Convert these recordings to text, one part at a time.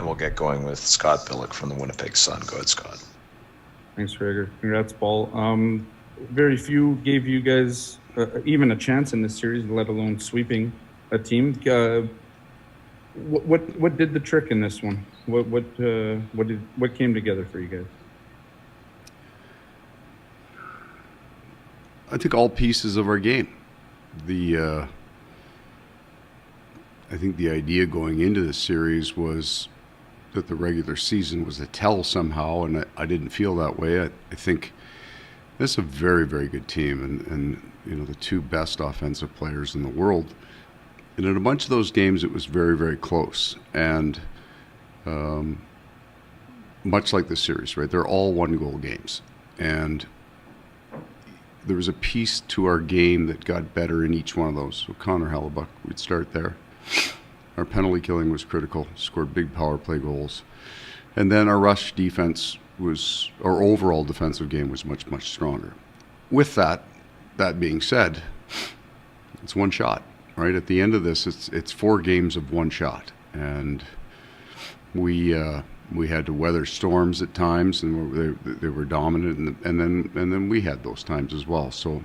And we'll get going with Scott Billick from the Winnipeg Sun. Go ahead, Scott. Thanks, Gregor. Congrats, Paul. Very few gave you guys even a chance in this series, let alone sweeping a team. What did the trick in this one? What came together for you guys? I think all pieces of our game. I think the idea going into this series was that the regular season was a tell somehow, and I didn't feel that way. I think this is a very, very good team, and the two best offensive players in the world. And in a bunch of those games, it was very, very close. And much like this series, right? They're all one-goal games. And there was a piece to our game that got better in each one of those. So Connor Hellebuck, we'd start there. Our penalty killing was critical, scored big power play goals. And then our rush defense our overall defensive game was much, much stronger. With that being said, it's one shot, right? At the end of this, it's 4 games of one shot. And we had to weather storms at times, and they were dominant, and then we had those times as well. So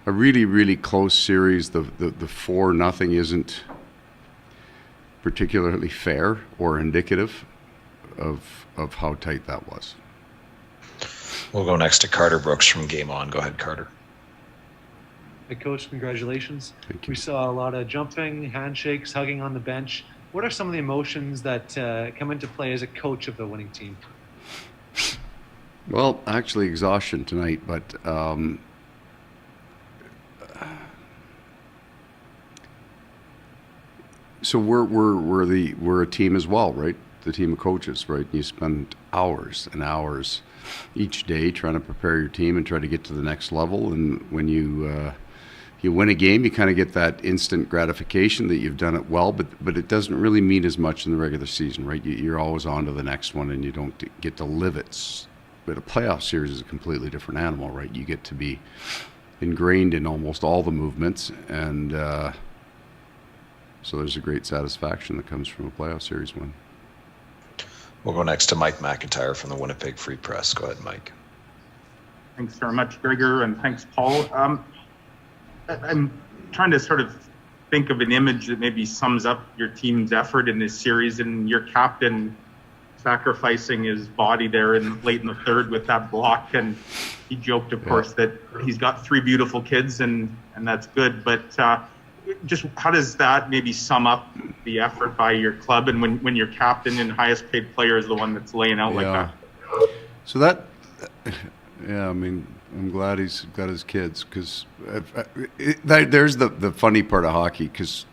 a really, really close series. The 4-0 isn't particularly fair or indicative of how tight that was. We'll go next to Carter Brooks from Game On. Go ahead, Carter. Hey, Coach, congratulations. Thank you. We saw a lot of jumping, handshakes, hugging on the bench. What are some of the emotions that come into play as a coach of the winning team? Well, actually exhaustion tonight, but so we're a team as well, right? The team of coaches, right? You spend hours and hours each day trying to prepare your team and try to get to the next level. And when you win a game, you kind of get that instant gratification that you've done it well, but it doesn't really mean as much in the regular season, right? You're always on to the next one, and you don't get to live it. But a playoff series is a completely different animal, right? You get to be ingrained in almost all the movements, and so there's a great satisfaction that comes from a playoff series win. We'll go next to Mike McIntyre from the Winnipeg Free Press. Go ahead, Mike. Thanks very much, Gregor, and thanks, Paul. I'm trying to sort of think of an image that maybe sums up your team's effort in this series, and your captain sacrificing his body there late in the third with that block. And he joked, of course, that he's got 3 beautiful kids, and that's good. But just how does that maybe sum up the effort by your club, and when your captain and highest paid player is the one that's laying out like that? So that, I mean, I'm glad he's got his kids, because there's the funny part of hockey, because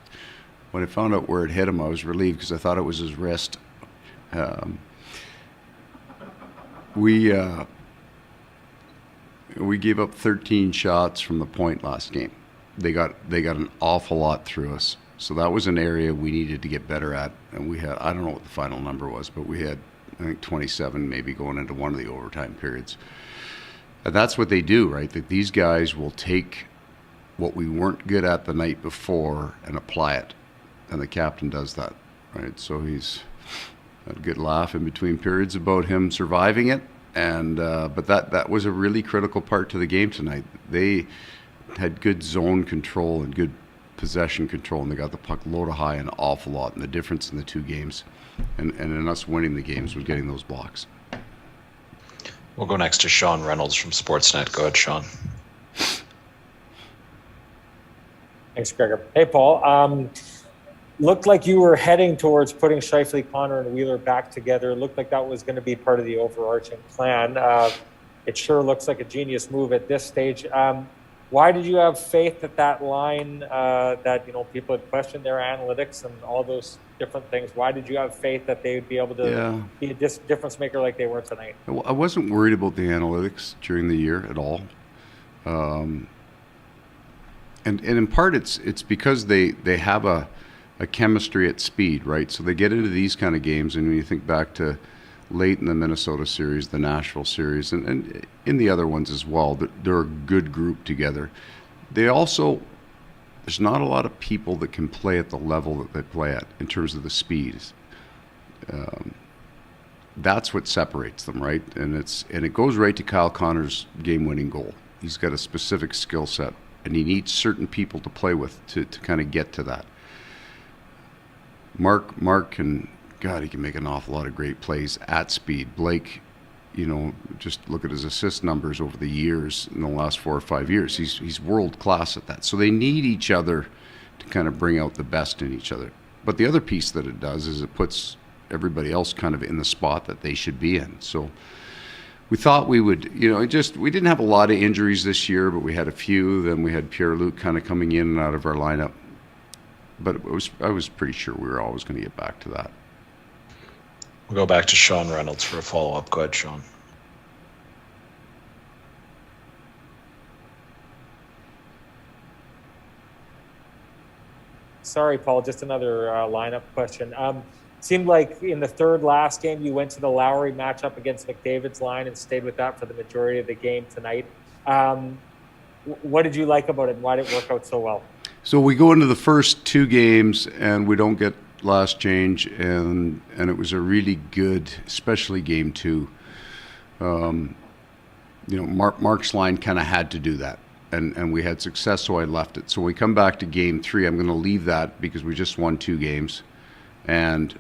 when I found out where it hit him, I was relieved, because I thought it was his wrist. We gave up 13 shots from the point last game. They got an awful lot through us. So that was an area we needed to get better at. And we had, I don't know what the final number was, but we had, I think, 27 maybe going into one of the overtime periods. And that's what they do, right? That these guys will take what we weren't good at the night before and apply it. And the captain does that, right? So he's had a good laugh in between periods about him surviving it. And but that was a really critical part to the game tonight. They had good zone control and good possession control, and they got the puck low to high an awful lot. And the difference in the 2 games and in us winning the games was getting those blocks. We'll go next to Sean Reynolds from Sportsnet. Go ahead, Sean. Thanks, Gregor. Hey, Paul. Looked like you were heading towards putting Scheifele, Connor, and Wheeler back together. Looked like that was going to be part of the overarching plan. It sure looks like a genius move at this stage. Why did you have faith that line that people had questioned their analytics and all those different things? Why did you have faith that they would be able to be a difference maker like they were tonight? I wasn't worried about the analytics during the year at all, and in part it's because they have a chemistry at speed, right? So they get into these kind of games, and when you think back to late in the Minnesota series, the Nashville series, and in the other ones as well, they're a good group together. They also, there's not a lot of people that can play at the level that they play at in terms of the speed. That's what separates them, right? And it goes right to Kyle Connor's game-winning goal. He's got a specific skill set, and he needs certain people to play with to kind of get to that. Mark can, God, he can make an awful lot of great plays at speed. Blake, just look at his assist numbers over the years, in the last 4 or 5 years. He's world class at that. So they need each other to kind of bring out the best in each other. But the other piece that it does is it puts everybody else kind of in the spot that they should be in. So we thought we would, we didn't have a lot of injuries this year, but we had a few. Then we had Pierre-Luc kind of coming in and out of our lineup. But I was pretty sure we were always going to get back to that. We'll go back to Sean Reynolds for a follow-up. Go ahead, Sean. Sorry, Paul, just another lineup question. Seemed like in the third last game, you went to the Lowry matchup against McDavid's line and stayed with that for the majority of the game tonight. What did you like about it, and why did it work out so well? So we go into the first 2 games, and we don't get last change, and it was a really good, especially game 2. Mark's line kind of had to do that. And we had success, so I left it. So when we come back to game 3, I'm going to leave that because we just won 2 games. And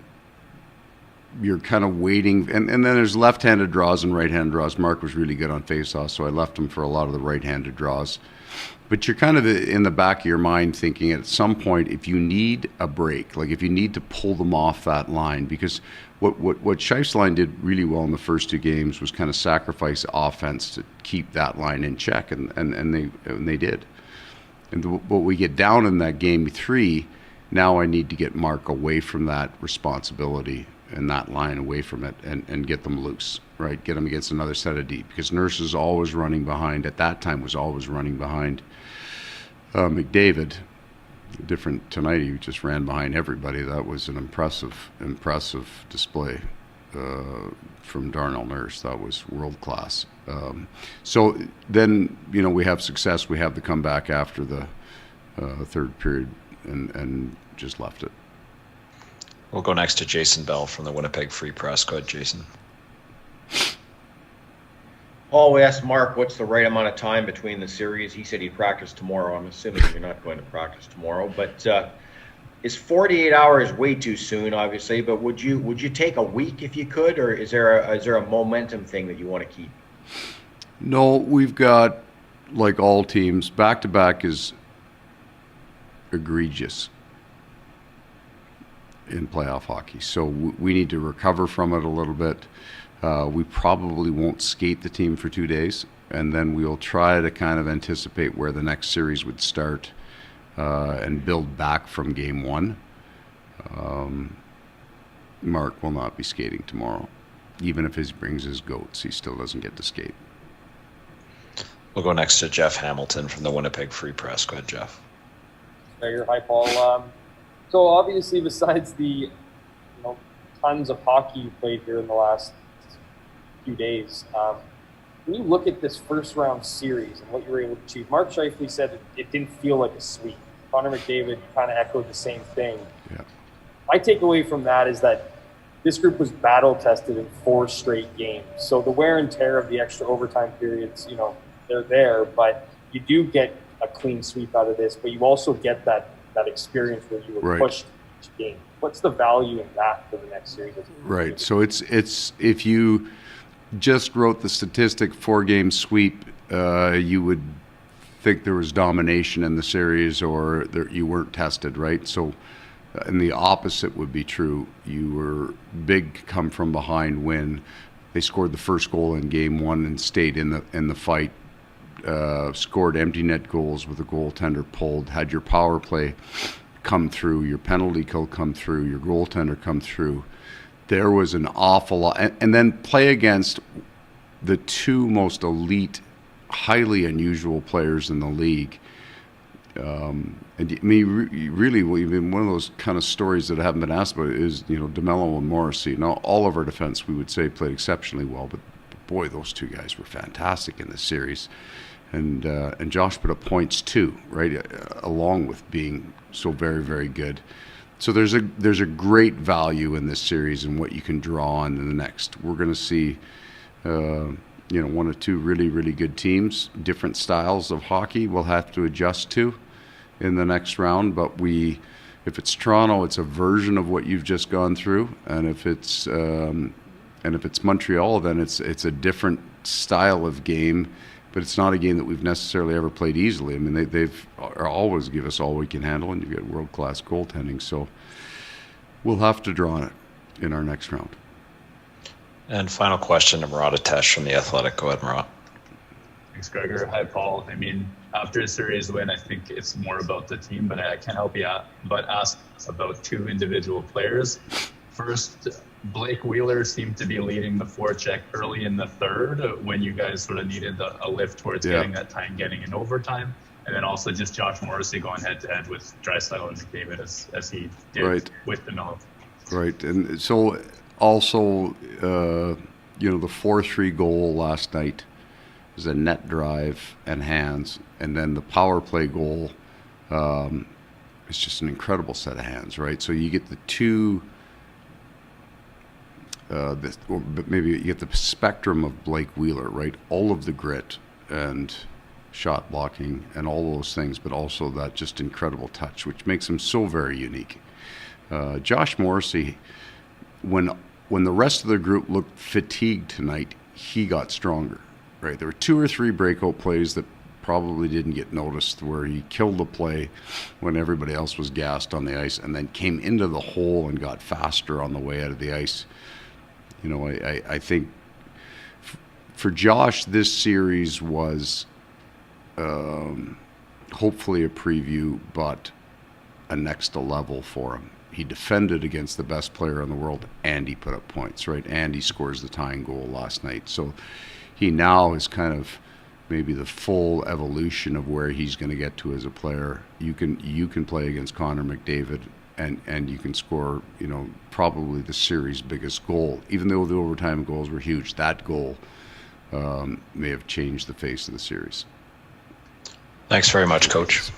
you're kind of waiting. And then there's left-handed draws and right-handed draws. Mark was really good on face-offs, so I left him for a lot of the right-handed draws. But you're kind of in the back of your mind thinking at some point, if you need a break, like if you need to pull them off that line, because what Scheifele's line did really well in the first 2 games was kind of sacrifice offense to keep that line in check, and they did. But we get down in that game 3, now I need to get Mark away from that responsibility and that line away from it and get them loose, right? Get them against another set of D, because Nurse is always running behind. At that time was always running behind McDavid. Different tonight, he just ran behind everybody. That was an impressive display from Darnell Nurse. That was world class. So then, we have success. We have the comeback after the third period and just left it. We'll go next to Jason Bell from the Winnipeg Free Press. Go ahead, Jason. Paul, we asked Mark what's the right amount of time between the series. He said he'd practice tomorrow. I'm assuming you're not going to practice tomorrow, but is 48 hours way too soon, obviously, but would you take a week if you could, or is there a momentum thing that you want to keep? No, we've got, like all teams, back-to-back is egregious in playoff hockey. So we need to recover from it a little bit. We probably won't skate the team for 2 days, and then we'll try to kind of anticipate where the next series would start and build back from game 1. Mark will not be skating tomorrow. Even if he brings his goats, he still doesn't get to skate. We'll go next to Jeff Hamilton from the Winnipeg Free Press. Go ahead, Jeff. Hi, Paul. So obviously, besides the tons of hockey you played here in the last few days, when you look at this first round series and what you were able to achieve, Mark Scheifele said it didn't feel like a sweep. Connor McDavid kind of echoed the same thing. Yeah. My takeaway from that is that this group was battle tested in 4 straight games. So the wear and tear of the extra overtime periods, they're there, but you do get a clean sweep out of this, but you also get that experience where you were pushed each game. What's the value in that for the next series? Right. So it's if you just wrote the statistic 4-game sweep, you would think there was domination in the series or you weren't tested, right? So, and the opposite would be true. You were big come from behind win. They scored the first goal in game 1 and stayed in the fight. Scored empty net goals with a goaltender pulled, had your power play come through, your penalty kill come through, your goaltender come through. There was an awful lot. And then play against the 2 most elite, highly unusual players in the league. And I mean, really, even one of those kind of stories that haven't been asked about is, DeMello and Morrissey. Now, all of our defense, we would say, played exceptionally well, but boy, those 2 guys were fantastic in this series. And Josh put up points too, right, along with being so very, very good. So there's a great value in this series and what you can draw on in the next. We're going to see, one or two really, really good teams, different styles of hockey we'll have to adjust to in the next round. But if it's Toronto, it's a version of what you've just gone through, and if it's Montreal, then it's a different style of game. But it's not a game that we've necessarily ever played easily. I mean, they've always give us all we can handle, and you've got world-class goaltending. So we'll have to draw on it in our next round. And final question to Murat Atesh from The Athletic. Go ahead, Murat. Thanks, Gregor. Hi, Paul. I mean, after a series win, I think it's more about the team, but I can't help you but ask about two individual players. First, Blake Wheeler seemed to be leading the forecheck early in the third when you guys sort of needed a lift towards getting that time, getting in overtime. And then also just Josh Morrissey going head-to-head with Draisaitl and McDavid as he did with the Miller. Right. And so also, the 4-3 goal last night was a net drive and hands. And then the power play goal is just an incredible set of hands, right? So you get the two... maybe you get the spectrum of Blake Wheeler, right? All of the grit and shot blocking and all those things, but also that just incredible touch, which makes him so very unique. Josh Morrissey, when the rest of the group looked fatigued tonight, he got stronger, right? There were 2 or 3 breakout plays that probably didn't get noticed where he killed the play when everybody else was gassed on the ice and then came into the hole and got faster on the way out of the ice. I think for Josh, this series was hopefully a preview, but a next level for him. He defended against the best player in the world, and he put up points, right? And he scores the tying goal last night. So he now is kind of maybe the full evolution of where he's going to get to as a player. You can play against Connor McDavid, and you can score, probably the series' biggest goal. Even though the overtime goals were huge, that goal may have changed the face of the series. Thanks very much, Coach.